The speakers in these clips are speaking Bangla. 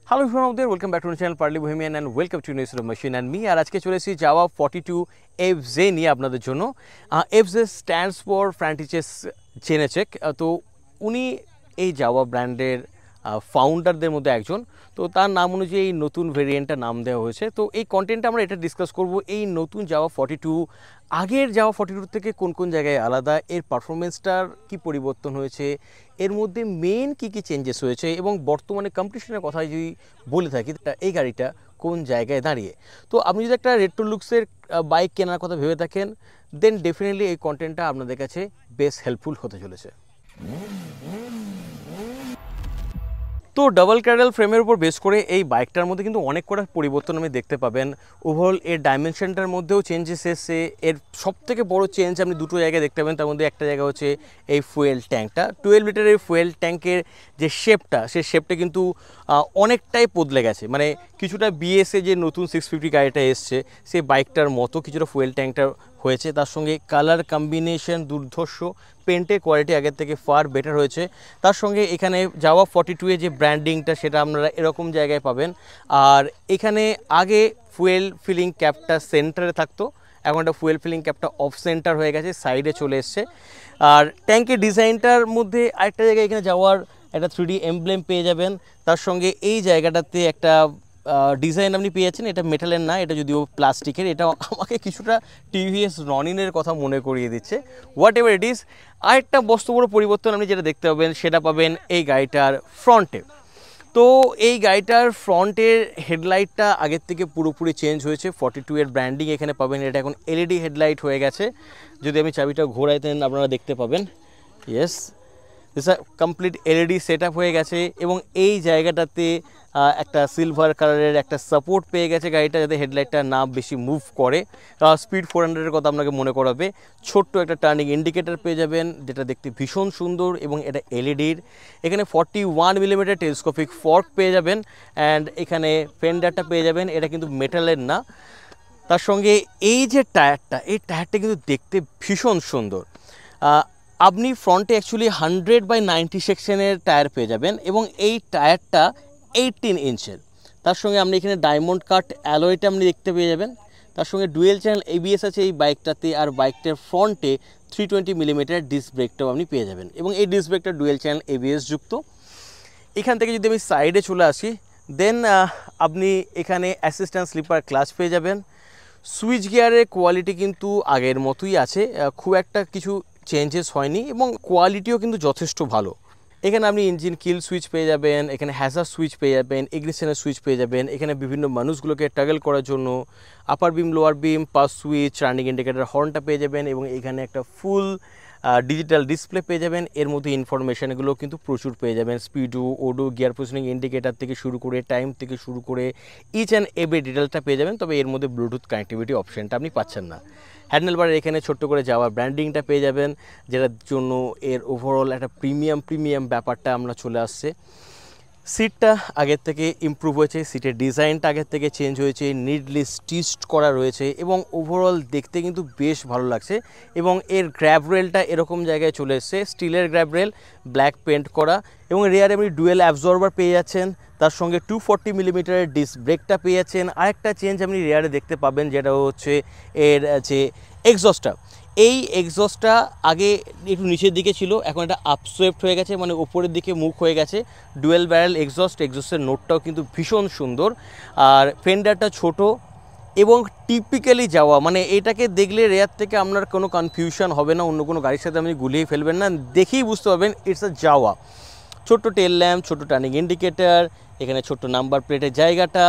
Hello everyone out there, welcome back to our channel Partly Bohemian and welcome to New Sort of Machine and me আর আজকে চলে এসেছি Java 42FZ নিয়ে আপনাদের জন্য। FZ stands for František Janeček। তো উনি এই জাভা ব্র্যান্ডের ফাউন্ডারদের মধ্যে একজন। তো তার নাম অনুযায়ী এই নতুন ভেরিয়েন্টটা নাম দেওয়া হয়েছে। তো এই কন্টেন্টে আমরা এটা ডিসকাস করব, এই নতুন জাভা 42 আগের জাভা 42 থেকে কোন কোন জায়গায় আলাদা, এর পারফরমেন্সটার কি পরিবর্তন হয়েছে, এর মধ্যে মেন কি কি চেঞ্জেস হয়েছে এবং বর্তমানে কম্পিটিশনের কথা যদি বলে থাকি এই গাড়িটা কোন জায়গায় দাঁড়িয়ে। তো আপনি যদি একটা রেট্রো লুকসের বাইক কেনার কথা ভেবে থাকেন দেন ডেফিনেটলি এই কন্টেন্টটা আপনাদের কাছে বেশ হেল্পফুল হতে চলেছে। তো ডাবল ক্যাডেল ফ্রেমের উপর বেস করে এই বাইকটার মধ্যে কিন্তু অনেক কটা পরিবর্তন আমি দেখতে পাবেন। ওভারঅল এর ডাইমেনশনটার মধ্যেও চেঞ্জেস এসছে। এর সবথেকে বড় চেঞ্জ আপনি দুটো জায়গায় দেখতে পাবেন, তার মধ্যে একটা জায়গা হচ্ছে এই ফুয়েল ট্যাঙ্কটা। 12 লিটারের ফুয়েল ট্যাঙ্কের যে শেপটা, সেই শেপটা কিন্তু অনেকটাই বদলে গেছে। মানে কিছুটা বিএসএ যে নতুন 650 গাড়িটা এসছে সেই বাইকটার মতো কিছুটা ফুয়েল ট্যাঙ্কটা হয়েছে। তার সঙ্গে কালার কম্বিনেশন দুর্ধর্ষ, পেন্টের কোয়ালিটি আগের থেকে ফার বেটার হয়েছে। তার সঙ্গে এখানে জাভা 42 এর যে ব্র্যান্ডিংটা সেটা আপনারা এরকম জায়গায় পাবেন। আর এখানে আগে ফুয়েল ফিলিং ক্যাপটা সেন্টারে থাকতো, এখন একটা ফুয়েল ফিলিং ক্যাপটা অফ সেন্টার হয়ে গেছে, সাইডে চলে এসছে। আর ট্যাঙ্কের ডিজাইনটার মধ্যে আরেকটা জায়গায় এখানে যাওয়ার একটা 3D এমব্লেম পেয়ে যাবেন। তার সঙ্গে এই জায়গাটাতে একটা ডিজাইন আপনি পেয়ে যাচ্ছেন, এটা মেটালের না, এটা যদিও প্লাস্টিকের। এটা আমাকে কিছুটা টিভিএস রনিনের কথা মনে করিয়ে দিচ্ছে। হোয়াট এভার ইট ইজ, আরেকটা বড় পরিবর্তন আপনি যেটা দেখতে পাবেন সেটা পাবেন এই গাড়িটার ফ্রন্টে। তো এই গাড়িটার ফ্রন্টের হেডলাইটটা আগের থেকে পুরোপুরি চেঞ্জ হয়েছে। 42 এর ব্র্যান্ডিং এখানে পাবেন, এটা এখন এলইডি হেডলাইট হয়ে গেছে। যদি আমি চাবিটা ঘোরাই দেন আপনারা দেখতে পাবেন, yes this are complete LED set up হয়ে গেছে। এবং এই জায়গাটাতে একটা সিলভার কালারের একটা সাপোর্ট পেয়ে গেছে গাড়িটা, যাতে হেডলাইটটা না বেশি মুভ করে। স্পিড 400-এর কথা আপনাকে মনে করাবে। ছোট্ট একটা টার্নিং ইন্ডিকেটার পেয়ে যাবেন যেটা দেখতে ভীষণ সুন্দর এবং এটা এলইডির। এখানে 41 মিলিমিটার টেলিস্কোপিক ফর্ক পেয়ে যাবেন অ্যান্ড এখানে ফেন্ডারটা পেয়ে যাবেন, এটা কিন্তু মেটালের না। তার সঙ্গে এই যে টায়ারটা, এই টায়ারটা কিন্তু দেখতে ভীষণ সুন্দর। আপনি ফ্রন্টে অ্যাকচুয়ালি 100/90 সেকশনের টায়ার পেয়ে যাবেন এবং এই টায়ারটা 18 ইঞ্চের। তার সঙ্গে আপনি এখানে ডায়মন্ড কাট অ্যালয়টা আপনি দেখতে পেয়ে যাবেন। তার সঙ্গে ডুয়েল চ্যানেল এবিএস আছে এই বাইকটাতে, আর বাইকটার ফ্রন্টে 320 মিলিমিটার ডিস্ক ব্রেকটাও আপনি পেয়ে যাবেন এবং এই ডিস্ক ব্রেকটা ডুয়েল চ্যানেল এবিএস যুক্ত। এখান থেকে যদি আমি সাইডে চলে আসি দেন আপনি এখানে অ্যাসিস্ট্যান্ট স্লিপার ক্লাচ পেয়ে যাবেন। সুইচ গিয়ারের কোয়ালিটি কিন্তু আগের মতোই আছে, খুব একটা কিছু চেঞ্জেস হয়নি এবং কোয়ালিটিও কিন্তু যথেষ্ট ভালো। এখানে আপনি ইঞ্জিন কিল সুইচ পেয়ে যাবেন, এখানে হ্যাজার সুইচ পেয়ে যাবেন, ইগনিশনের সুইচ পেয়ে যাবেন। এখানে বিভিন্ন মানুষগুলোকে টাগল করার জন্য আপার বিম, লোয়ার বিম, পাস সুইচ, রানিং ইন্ডিকেটার, হর্নটা পেয়ে যাবেন এবং এখানে একটা ফুল ডিজিটাল ডিসপ্লে পেয়ে যাবেন। এর মধ্যে ইনফরমেশানগুলো কিন্তু প্রচুর পেয়ে যাবেন, Speedo, Odoo, gear positioning indicator থেকে শুরু করে টাইম থেকে শুরু করে ইচ অ্যান্ড এভরি ডিটেলটা পেয়ে যাবেন। তবে এর মধ্যে ব্লুটুথ কানেক্টিভিটি অপশানটা আপনি পাচ্ছেন না। হ্যান্ডেলবারের এখানে ছোট্ট করে যাওয়ার ব্র্যান্ডিংটা পেয়ে যাবেন, যেটার জন্য এর ওভারঅল একটা প্রিমিয়াম ব্যাপারটা আমরা চলে আসছে। সিটটা আগের থেকে ইমপ্রুভ হয়েছে, সিটের ডিজাইনটা আগের থেকে চেঞ্জ হয়েছে, নিডলি স্টিচড করা রয়েছে এবং ওভারঅল দেখতে কিন্তু বেশ ভালো লাগছে। এবং এর গ্র্যাব রেলটা এরকম জায়গায় চলে এসছে, স্টিলের গ্র্যাব রেল, ব্ল্যাক পেন্ট করা এবং রিয়ারে আপনি ডুয়েল অ্যাবজর্বার পেয়ে যাচ্ছেন। তার সঙ্গে 240 মিলিমিটারের ডিস্ক ব্রেকটা পেয়ে যাচ্ছেন। আরেকটা চেঞ্জ আপনি রিয়ারে দেখতে পাবেন যেটা হচ্ছে এর যে এক্সস্টটা। এই এক্সস্টটা আগে একটু নিচের দিকে ছিল, এখন এটা আপসোয়েপ্ট হয়ে গেছে, মানে ওপরের দিকে মুখ হয়ে গেছে। ডুয়েল ব্যারেল এক্সস্টের নোটটাও কিন্তু ভীষণ সুন্দর। আর ফেন্ডারটা ছোট এবং টিপিক্যালি যাওয়া, মানে এটাকে দেখলে রেয়ার থেকে আপনার কোনো কনফিউশন হবে না, অন্য কোনো গাড়ির সাথে আপনি গুলিয়ে ফেলবেন না, দেখেই বুঝতে পারবেন ইটস আ যাওয়া। ছোট্ট টেল ল্যাম্প, ছোট্ট টার্নিং ইন্ডিকেটার, এখানে ছোট্ট নাম্বার প্লেটের জায়গাটা।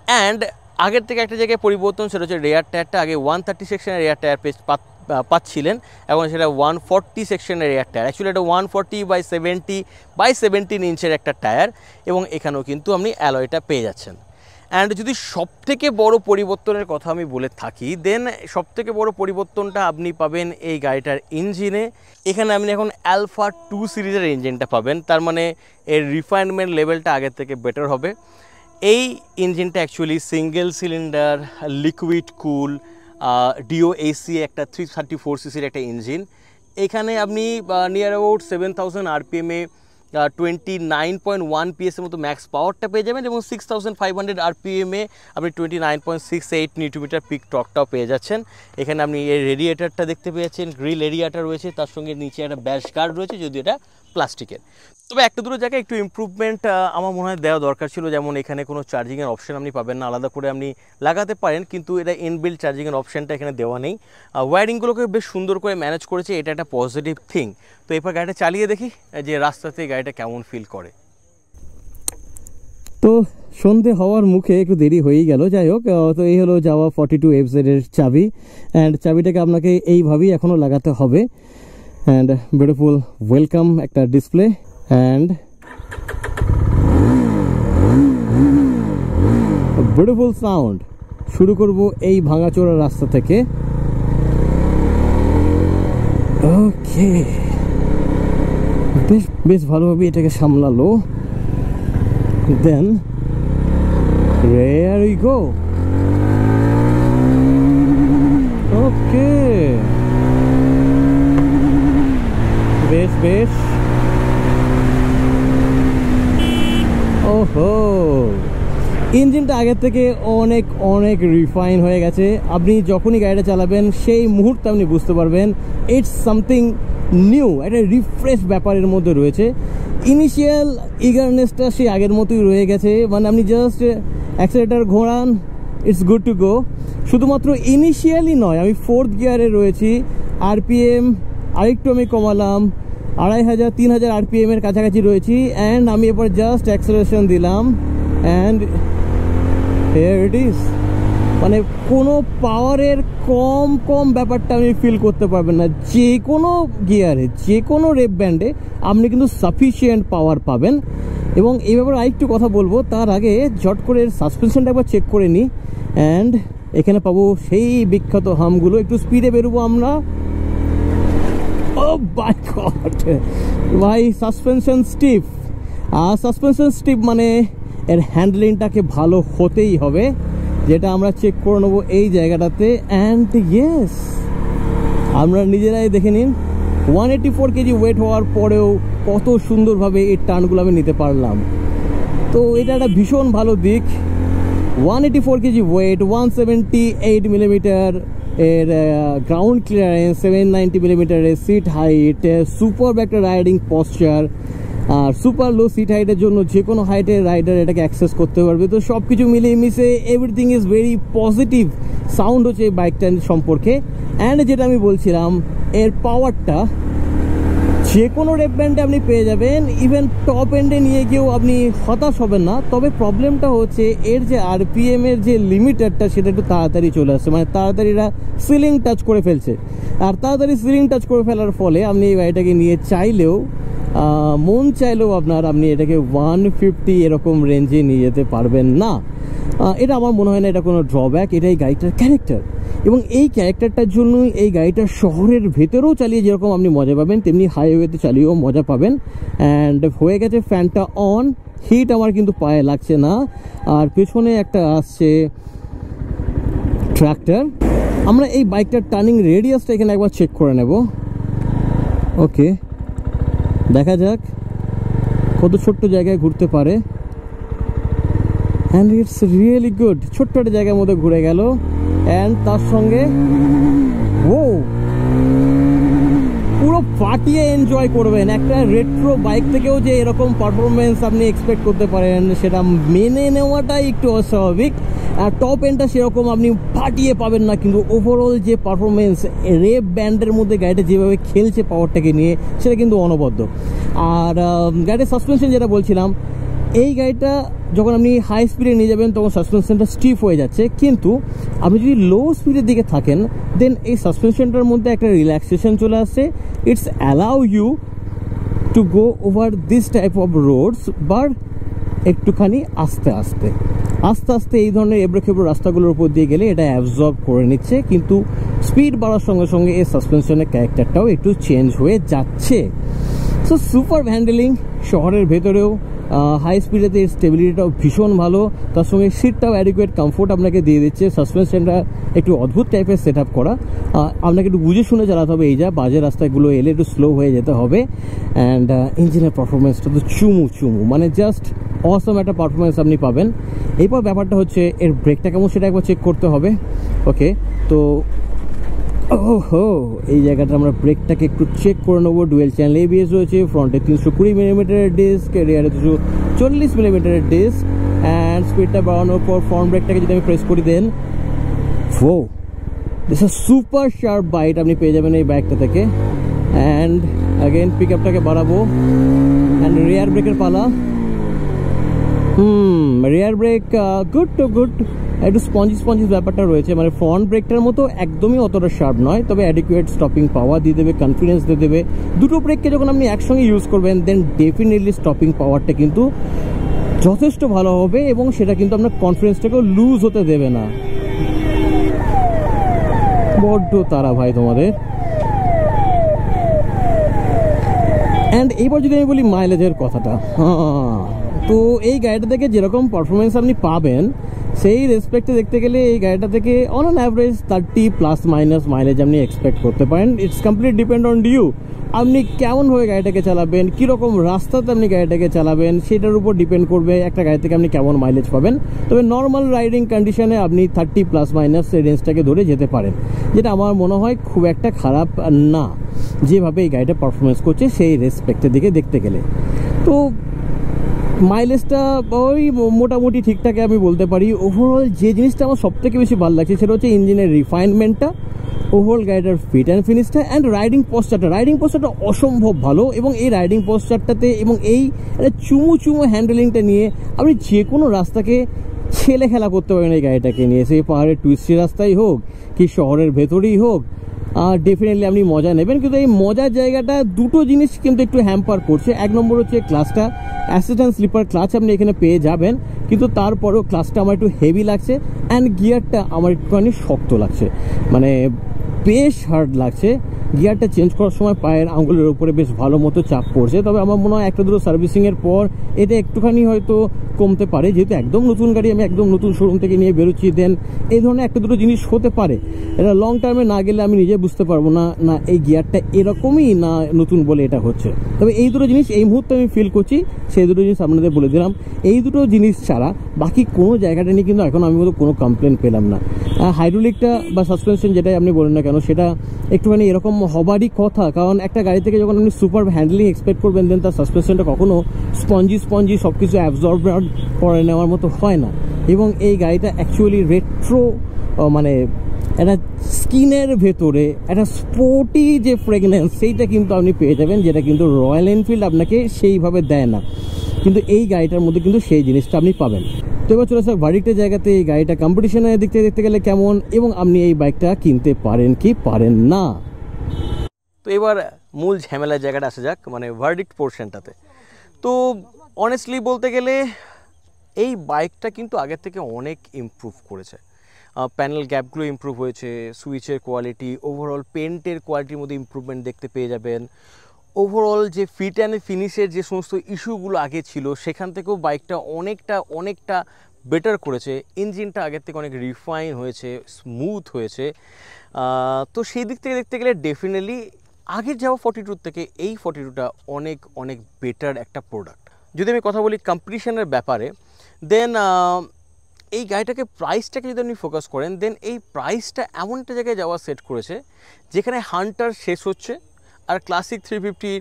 অ্যান্ড আগের থেকে একটা জায়গায় পরিবর্তন, সেটা হচ্ছে রেয়ার টায়ারটা। আগে 130 সেকশনের রেয়ার টায়ার পাচ্ছিলেন, এখন সেটা 140 সেকশনের রেয়ার টায়ার। অ্যাকচুয়ালি এটা 140/70/17 ইঞ্চের একটা টায়ার এবং এখানেও কিন্তু আপনি অ্যালয়টা পেয়ে যাচ্ছেন। অ্যান্ড যদি সবথেকে বড় পরিবর্তনের কথা আমি বলে থাকি দেন সবথেকে বড় পরিবর্তনটা আপনি পাবেন এই গাড়িটার ইঞ্জিনে। এখানে আপনি এখন আলফা 2 সিরিজের ইঞ্জিনটা পাবেন, তার মানে এর রিফাইনমেন্ট লেভেলটা আগের থেকে বেটার হবে। এই ইঞ্জিনটা actually single cylinder liquid cool DOHC একটা 334 সিসির একটা ইঞ্জিন। এখানে আপনি নিয়ার অ্যাবাউট 7000 আরপিএমে 29.1 PS এর মতো ম্যাক্স পাওয়ারটা পেয়ে যাবেন এবং 6500 RPM-এ আপনি 29.68 নিউটনমিটার পিক টর্কটাও পেয়ে যাচ্ছেন। এখানে আপনি এর রেডিয়েটারটা দেখতে পেয়েছেন, গ্রিল এরিয়াটা রয়েছে, তার সঙ্গে নিচে একটা ব্যাশ গার্ড রয়েছে, যদিও এটা প্লাস্টিকের। তবে একটা দুটো জায়গায় একটু ইমপ্রুভমেন্ট আমার মনে হয় দেওয়া দরকার ছিল, যেমন এখানে কোনো চার্জিংয়ের অপশন আপনি পাবেন না, আলাদা করে আপনি লাগাতে পারেন, কিন্তু এটা ইনবিল্ট চার্জিংয়ের অপশানটা এখানে দেওয়া নেই। ওয়্যারিংগুলোকে বেশ সুন্দর করে ম্যানেজ করেছে, এটা একটা পজিটিভ থিং। তো এরপর গাড়িটা চালিয়ে দেখি যে রাস্তাতে গাড়িটা কেমন ফিল করে। তো সন্ধে হওয়ার মুখে একটু দেরি হয়েই গেল, যাই হোক। তো এই হলো জাভা 42FZ এর চাবি, অ্যান্ড চাবিটাকে আপনাকে এইভাবেই এখনও লাগাতে হবে। অ্যান্ড বিউটিফুল ওয়েলকাম একটা ডিসপ্লে, অ্যান্ড বিউটিফুল সাউন্ড। শুরু করব এই ভাঙাচোরা রাস্তা থেকে। ওকে, বেশ ভালোভাবে এটাকে সামলালো। দেন here we go. ওকে, বেশ ওহো, ইঞ্জিনটা আগের থেকে অনেক রিফাইন হয়ে গেছে। আপনি যখনই গাড়িটা চালাবেন সেই মুহূর্তে আপনি বুঝতে পারবেন ইটস সামথিং নিউ, একটা রিফ্রেশ ব্যাপারের মধ্যে রয়েছে। ইনিশিয়াল ইগারনেসটা সেই আগের মতোই রয়ে গেছে, মানে আপনি জাস্ট অ্যাক্সেলেটার ঘোরান, ইটস গুড টু গো। শুধুমাত্র ইনিশিয়ালি নয়, আমি 4th গিয়ারে রয়েছি, RPM আরেকটু আমি কমালাম, 2500-3000 RPM এর কাছাকাছি রয়েছি, অ্যান্ড আমি এরপর জাস্ট অ্যাক্সেলারেশন দিলাম, অ্যান্ড হিয়ার ইট ইজ। মানে কোনো পাওয়ারের কম ব্যাপারটা আপনি ফিল করতে পারবেন না। যে কোনো গিয়ারে, যে কোনো রেপ ব্যান্ডে আপনি কিন্তু সাফিসিয়েন্ট পাওয়ার পাবেন। এবং এই ব্যাপারে আরেকটু কথা বলবো, তার আগে ঝট করে সাসপেনশনটা একবার চেক করে নিই। অ্যান্ড এখানে পাবো সেই বিখ্যাত হামগুলো। একটু স্পিডে বেরোবো আমরা। ও মাই গড ভাই, সাসপেনশন স্টিফ। আর সাসপেনশন স্টিফ মানে এর হ্যান্ডলিংটাকে ভালো হতেই হবে, যেটা আমরা চেক করে নেবো এই জায়গাটাতে। অ্যান্ড ইয়েস, আমরা নিজেরাই দেখে নিন 184 কেজি ওয়েট হওয়ার পরেও কত সুন্দরভাবে এই টার্নগুলো আমি নিতে পারলাম। তো এটা একটা ভীষণ ভালো দিক। 184 কেজি ওয়েট, 178 মিলিমিটার এর গ্রাউন্ড ক্লিয়ারেন্স, 790 মিলিমিটারের সিট হাইট, সুপার একটা রাইডিং পশ্চার, আর সুপার লো সিট হাইটের জন্য যে কোনো হাইটের রাইডার এটাকে অ্যাক্সেস করতে পারবে। তো সব কিছু মিলিয়ে মিশে everything is very positive sound হচ্ছে এই বাইকটা সম্পর্কে। অ্যান্ড যেটা আমি বলছিলাম, এর পাওয়ারটা যে কোনো রেপ ব্যান্ডে আপনি পেয়ে যাবেন, ইভেন টপ এন্ডে নিয়ে গিয়েও আপনি হতাশ হবেন না। তবে প্রবলেমটা হচ্ছে এর যে RPM এর যে লিমিটারটা, সেটা একটু তাড়াতাড়ি চলে আসছে, মানে তাড়াতাড়ি এরা সিলিং টাচ করে ফেলছে। আর তাড়াতাড়ি সিলিং টাচ করে ফেলার ফলে আপনি এই গাড়িটাকে নিয়ে চাইলেও, মন চাইলেও আপনি এটাকে 150 এরকম রেঞ্জে নিয়ে যেতে পারবেন না। এটা আমার মনে হয় না এটা কোনো ড্রব্যাক, এটা এই গাড়িটার ক্যারেক্টার। এবং এই ক্যারেক্টারটার জন্যই এই গাড়িটা শহরের ভেতরেও চালিয়ে যেরকম আপনি মজা পাবেন, তেমনি হাইওয়েতে চালিয়েও মজা পাবেন। অ্যান্ড হয়ে গেছে ফ্যানটা অন, হিট আমার কিন্তু পায়ে লাগছে না। আর পেছনে একটা আসছে ট্রাক্টর। আমরা এই বাইকটার টার্নিং রেডিয়াসটা এখানে একবার চেক করে নেব। ওকে, দেখা যাক কত ছোট্ট জায়গায় ঘুরতে পারে। And it's really good. ছোট্ট একটা জায়গার মধ্যে ঘুরে গেল। অ্যান্ড তার সঙ্গে পুরো ফাটিয়ে এনজয় করবেন। একটা রেট্রো বাইক থেকেও যে এরকম পারফরমেন্স আপনি এক্সপেক্ট করতে পারেন, সেটা মেনে নেওয়াটাই একটু অস্বাভাবিক। আর টপ এন্ডটা সেরকম আপনি ফাটিয়ে পাবেন না, কিন্তু ওভারঅল যে পারফরমেন্স রেপ ব্যান্ডের মধ্যে গাড়িটা যেভাবে খেলছে পাওয়ারটাকে নিয়ে, সেটা কিন্তু অনবদ্য। আর গাড়ির সাসপেনশন যেটা বলছিলাম, এই গাড়িটা যখন আপনি হাই স্পিডে নিয়ে যাবেন তখন সাসপেনশনটা স্টিফ হয়ে যাচ্ছে, কিন্তু আপনি যদি লো স্পিডের দিকে থাকেন দেন এই সাসপেনশনটার মধ্যে একটা রিল্যাক্সেশন চলে আসছে। It's allow you to go over this type of roads, but একটুখানি আস্তে আস্তে এই ধরনের এবড়ো রাস্তাগুলোর উপর দিয়ে গেলে এটা অ্যাবজর্ব করে নিচ্ছে। কিন্তু স্পিড বাড়ার সঙ্গে সঙ্গে এই সাসপেনশনের ক্যারেক্টারটাও একটু চেঞ্জ হয়ে যাচ্ছে। সো সুপার হ্যান্ডেলিং শহরের ভেতরেও, হাই স্পিডেতে স্টেবিলিটিটাও ভীষণ ভালো, তার সঙ্গে সিটটাও অ্যাডিকুয়েট কমফোর্ট আপনাকে দিয়ে দিচ্ছে। সাসপেনশনটা একটু অদ্ভুত টাইপের সেট আপ করা, আপনাকে একটু বুঝে শুনে চালাতে হবে, এই যা বাজে রাস্তাগুলো এলে একটু স্লো হয়ে যেতে হবে। অ্যান্ড ইঞ্জিনের পারফরমেন্সটা তো চুমু মানে জাস্ট অসম একটা পারফরমেন্স আপনি পাবেন। এরপর ব্যাপারটা হচ্ছে এর ব্রেকটা কেমন সেটা একবার চেক করতে হবে। ওকে, তো ওহো এই জায়গাটা আমরা ব্রেকটাকে একটু চেক করে নেবো। ডুয়েল চ্যানেল ABS রয়েছে, ফ্রন্টে 320 মিলিমিটারের ডিস্ক, রিয়ারে 240 মিলিমিটারের ডিস্ক। অ্যান্ড স্পিডটা বাড়ানোর পর ফ্রন্ট ব্রেকটাকে যদি আমি প্রেস করি then this is super sharp bite আপনি পেয়ে যাবেন এই বাইকটা থেকে। অ্যান্ড অ্যাগেন পিক আপটাকে বাড়াবো, অ্যান্ড রিয়ার ব্রেকের পালা। রিয়ার ব্রেক গুড টু গুড, একটু স্পঞ্জি ব্যাপারটা রয়েছে, মানে ফ্রন্ট ব্রেকটার মতো একদমই অতটা শার্প নয়, তবে অ্যাডিকুয়েট স্টপিং পাওয়ার দিয়ে দেবে, কনফিডেন্স দিয়ে দেবে। দুটো ব্রেককে যখন আপনি একসঙ্গে ইউজ করবেন দেন ডেফিনেটলি স্টপিং পাওয়ারটা কিন্তু যথেষ্ট ভালো হবে, এবং সেটা কিন্তু আপনার কনফিডেন্সটাকেও লুজ হতে দেবে না। বড্ড তারা ভাই তোমাদের। অ্যান্ড এইবার যদি আমি বলি মাইলেজের কথাটা, তো এই গাড়িটা থেকে যেরকম পারফরমেন্স আপনি পাবেন সেই রেসপেক্টে দেখতে গেলে এই গাড়িটা থেকে অন অ্যান অ্যাভারেজ 30± মাইলেজ আপনি এক্সপেক্ট করতে পারেন। It's complete depend on you, আপনি কেমনভাবে গাড়িটাকে চালাবেন, কীরকম রাস্তাতে আপনি গাড়িটাকে চালাবেন সেটার উপর ডিপেন্ড করবে একটা গাড়ি থেকে আপনি কেমন মাইলেজ পাবেন। তবে নর্মাল রাইডিং কন্ডিশনে আপনি 30± এই রেঞ্জটাকে ধরে যেতে পারেন, যেটা আমার মনে হয় খুব একটা খারাপ না যেভাবে এই গাড়িটা পারফরমেন্স করছে সেই রেসপেক্টের দিকে দেখতে গেলে। তো মাইলেজটা ওই মোটামুটি ঠিকঠাক আমি বলতে পারি। ওভারঅল যে জিনিসটা আমার সবথেকে বেশি ভালো লাগছে সেটা হচ্ছে ইঞ্জিনের রিফাইনমেন্টটা, ওভারঅল গাড়িটার ফিট অ্যান্ড ফিনিশটা, অ্যান্ড রাইডিং পোস্টারটা অসম্ভব ভালো। এবং এই রাইডিং পোস্টারটাতে এবং এই চুমু হ্যান্ডেলিংটা নিয়ে আপনি যে কোনো রাস্তাকে ছেলে খেলা করতে পারবেন এই গাড়িটাকে নিয়ে, সেই পাহাড়ের টুইস্টি রাস্তাই হোক কি শহরের ভেতরেই হোক, ডেফিনেটলি আপনি মজা নেবেন। কিন্তু এই মজার জায়গাটা দুটো জিনিস কিন্তু একটু হ্যাম্পার করছে। এক নম্বর হচ্ছে ক্লাচটা, অ্যাসিস্ট্যান্ট স্লিপার ক্লাচ আপনি এখানে পেয়ে যাবেন, কিন্তু তারপরেও ক্লাচটা আমার একটু হেভি লাগছে, অ্যান্ড গিয়ারটা আমার একটুখানি শক্ত লাগছে, মানে বেশ হার্ড লাগছে। গিয়ারটা চেঞ্জ করার সময় পায়ের আঙুলের উপরে বেশ ভালো মতো চাপ পড়ছে, তবে আমার মনে হয় একটা দুটো সার্ভিসিংয়ের পর এটা একটুখানি হয়তো কমতে পারে, যেহেতু একদম নতুন গাড়ি, আমি একদম নতুন শোরুম থেকে নিয়ে বেরোচ্ছি, দেন এই ধরনের একটা দুটো জিনিস হতে পারে। এটা লং টার্মে না গেলে আমি নিজে বুঝতে পারবো না এই গিয়ারটা এরকমই না নতুন বলে এটা হচ্ছে। তবে এই দুটো জিনিস এই মুহূর্তে আমি ফিল করছি, সেই দুটো জিনিস আপনাদের বলে দিলাম। এই দুটো জিনিস ছাড়া বাকি কোনো জায়গাটা নিয়ে কিন্তু এখন আমি কোনো কমপ্লেন পেলাম না। হাইড্রোলিকটা বা সাসপেনশন যেটাই আপনি বলেন না কেন সেটা একটুখানি এরকম হবারই কথা, কারণ একটা গাড়ি থেকে যখন আপনি সুপার হ্যান্ডলিং এক্সপেক্ট করবেন দেন তার সাসপেনশনটা কখনো স্পঞ্জি সব কিছু অ্যাবজর্ব করে নেওয়ার মতো হয় না। এবং এই গাড়িটা অ্যাকচুয়ালি রেট্রো, মানে একটা স্কিনের ভেতরে একটা স্পোর্টি যে ফ্রেগনেন্স সেইটা কিন্তু আপনি পেয়ে যাবেন, যেটা কিন্তু রয়্যাল এনফিল্ড আপনাকে সেইভাবে দেয় না, কিন্তু এই গাড়িটার মধ্যে কিন্তু সেই জিনিসটা আপনি পাবেন। তো এবার চলে আসা ভার্ডিক্টের জায়গাতে, এই গাড়িটা কম্পিটিশনের দিক থেকে দেখতে গেলে কেমন, এবং আপনি এই বাইকটা কিনতে পারেন কি পারেন না। তো এবার মূল ঝামেলার জায়গাটা আসা যাক, মানে ভার্ডিক্ট পোর্শনটাতে। তো অনেস্টলি বলতে গেলে এই বাইকটা কিন্তু আগের থেকে অনেক ইমপ্রুভ করেছে। প্যানেল গ্যাপগুলো ইমপ্রুভ হয়েছে, সুইচের কোয়ালিটি, ওভারঅল পেন্টের কোয়ালিটির মধ্যে ইমপ্রুভমেন্ট দেখতে পেয়ে যাবেন। ওভারঅল যে ফিট অ্যান্ড ফিনিশের যে সমস্ত ইস্যুগুলো আগে ছিল সেখান থেকেও বাইকটা অনেকটা বেটার করেছে। ইঞ্জিনটা আগের থেকে অনেক রিফাইন হয়েছে, স্মুথ হয়েছে। তো সেই দিক থেকে দেখতে গেলে ডেফিনেটলি আগের যাওয়া 42 থেকে এই 42টা অনেক বেটার একটা প্রোডাক্ট। যদি আমি কথা বলি কম্পিটিশনের ব্যাপারে, দেন এই গাড়িটাকে প্রাইসটাকে যদি আপনি ফোকাস করেন, দেন এই প্রাইসটা এমন একটা জায়গায় যাওয়া সেট করেছে যেখানে হান্টার শেষ হচ্ছে আর ক্লাসিক 350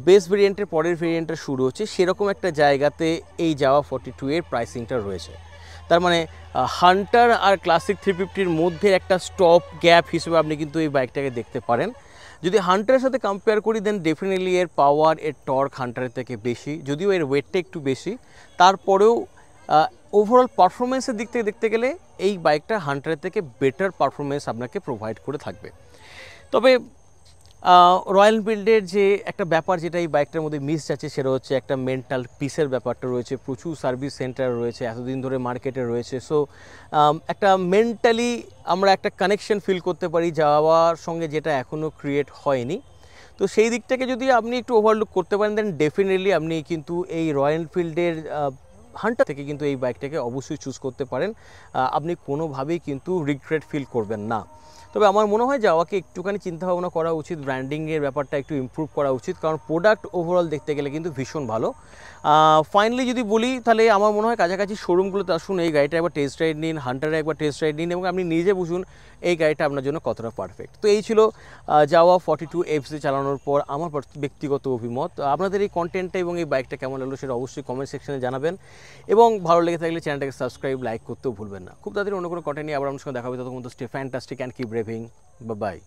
বেস ভেরিয়েন্টের পরের ভেরিয়েন্টটা শুরু হচ্ছে, সেরকম একটা জায়গাতে এই যাওয়া 42 এর প্রাইসিংটা রয়েছে। তার মানে হান্টার আর ক্লাসিক 350-র মধ্যে একটা স্টপ গ্যাপ হিসেবে আপনি কিন্তু এই বাইকটাকে দেখতে পারেন। যদি হান্টারের সাথে কম্পেয়ার করি দেন ডেফিনেটলি এর পাওয়ার, এর টর্ক হান্টারের থেকে বেশি, যদিও এর ওয়েটটা একটু বেশি, তারপরেও ওভারঅল পারফরমেন্সের দিক থেকে দেখতে গেলে এই বাইকটা হান্টারের থেকে বেটার পারফরমেন্স আপনাকে প্রোভাইড করে থাকবে। তবে রয়্যাল এনফিল্ডের যে একটা ব্যাপার যেটা এই বাইকটার মধ্যে মিস যাচ্ছে সেটা হচ্ছে একটা মেন্টাল পিসের ব্যাপারটা রয়েছে। প্রচুর সার্ভিস সেন্টার রয়েছে, এতদিন ধরে মার্কেটে রয়েছে, সো একটা মেন্টালি আমরা একটা কানেকশন ফিল করতে পারি যাওয়ার সঙ্গে, যেটা এখনও ক্রিয়েট হয়নি। তো সেই দিকটাকে যদি আপনি একটু ওভারলুক করতে পারেন দেন ডেফিনেটলি আপনি কিন্তু এই রয়্যাল এনফিল্ডের হান্টার থেকে কিন্তু এই বাইকটাকে অবশ্যই চুজ করতে পারেন। আপনি কোনোভাবেই কিন্তু রিগ্রেট ফিল করবেন না। তবে আমার মনে হয় যাওয়াকে একটুখানি চিন্তাভাবনা করা উচিত, ব্র্যান্ডিংয়ের ব্যাপারটা একটু ইমপ্রুভ করা উচিত, কারণ প্রোডাক্ট ওভারঅল দেখতে গেলে কিন্তু ভীষণ ভালো। ফাইনালি যদি বলি তাহলে আমার মনে হয় কাছাকাছি শোরুমগুলোতে আসুন, এই গাড়িটা একবার টেস্ট রাইড নিন, হান্টারে একবার টেস্ট রাইড নিন এবং আপনি নিজে বুঝুন এই গাড়িটা আপনার জন্য কতটা পারফেক্ট। তো এই ছিল যাওয়া 42FC চালানোর পর আমার ব্যক্তিগত অভিমত। আপনাদের এই কন্টেন্টটা এবং এই বাইকটা কেমন লাগলো সেটা অবশ্যই কমেন্ট সেকশনে জানাবেন এবং ভালো লেগে থাকলে চ্যানেলটাকে সাবস্ক্রাইব লাইক করতেও ভুলবেন না। খুব তাড়াতাড়ি অন্য কোনো কন্টেন্ট নিয়ে আবার আমার সঙ্গে দেখা হবে, ততক্ষণ তো stay fantastic and keep revving. By.